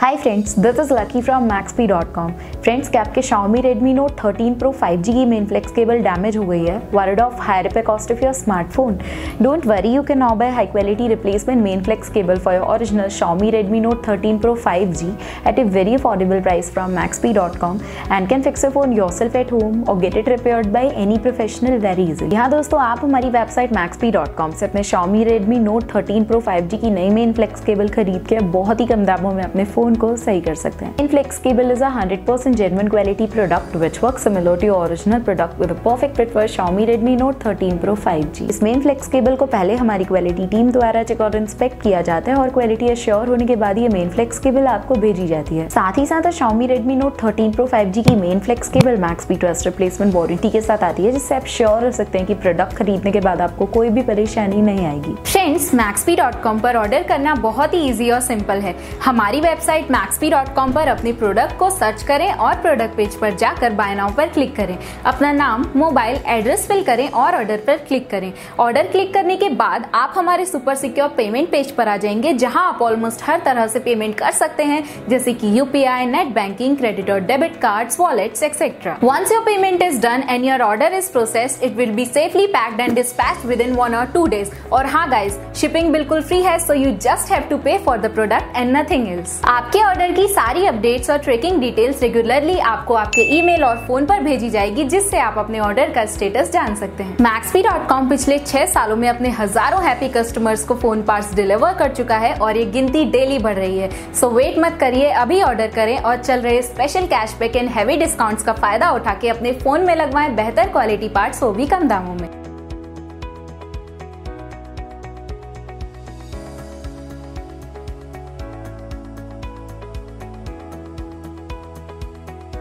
Hi friends, this is Lucky from Maxbhi.com. Friends, क्या आपके Xiaomi Redmi Note 13 Pro 5G की main flex cable damage हो गई है? Worried of high repair cost of your smartphone? Don't worry, you can now buy high quality replacement main flex cable for your original Xiaomi Redmi Note 13 Pro 5G at a very affordable price from Maxbhi.com and can fix your phone yourself at home or get it repaired by any professional very easily. यहाँ दोस्तों, आप हमारी website Maxbhi.com से अपने Xiaomi Redmi Note 13 Pro 5G की नई main flex cable खरीद के बहुत ही कम दामों में अपने फोन को सही कर सकते हैं। Inflex cable is a 100% genuine quality product which works similar to your original product with a perfect fit for Xiaomi Redmi Note 13 Pro 5G। इस मेन फ्लेक्स केबल को पहले हमारी क्वालिटी टीम द्वारा चेक और इंस्पेक्ट किया जाता है और क्वालिटी एश्योर होने के बाद ये मेन फ्लेक्स केबल आपको भेजी जाती है। साथ ही साथ Xiaomi Redmi Note 13 Pro 5G की main flex cable Maxbhi trust replacement warranty के साथ आती है, जिससे आप श्योर हो सकते हैं कि प्रोडक्ट खरीदने के बाद आपको कोई भी परेशानी नहीं आएगी। फ्रेंड्स, Maxbhi.com पर ऑर्डर करना बहुत ही इजी और सिंपल है। हमारी वेबसाइट Maxbhi.com पर अपने प्रोडक्ट को सर्च करें और प्रोडक्ट पेज पर जाकर बाय नाउ पर क्लिक करें। अपना नाम, मोबाइल एड्रेस फिल करें और ऑर्डर पर क्लिक करें। ऑर्डर क्लिक करने के बाद आप हमारे सुपर सिक्योर पेमेंट पेज पर आ जाएंगे, जहां आप ऑलमोस्ट हर तरह से पेमेंट कर सकते हैं, जैसे कि यूपीआई, नेट बैंकिंग, क्रेडिट और debit cards, wallets etcetera. Once your payment is done and your order is processed, it will be safely packed and dispatched within 1 or 2 days। और हाँ गाइस, शिपिंग बिल्कुल free है, so you just have to pay for the product and nothing else. आपके order की सारी updates और tracking details regularly आपको आपके ईमेल और फोन पर भेजी जाएगी, जिससे आप अपने ऑर्डर का स्टेटस जान सकते हैं। Maxbhi.com पिछले 6 सालों में अपने हजारों हैप्पी कस्टमर्स को फोन पार्ट्स डिलीवर कर चुका है और ये गिनती डेली बढ़ रही है। सो वेट मत करिए, अभी ऑर्डर करें और चल रहे special cashback and heavy discounts का फायदा उठा के अपने फोन में लगवाएं बेहतर क्वालिटी पार्ट्स, वो भी कम दामों में।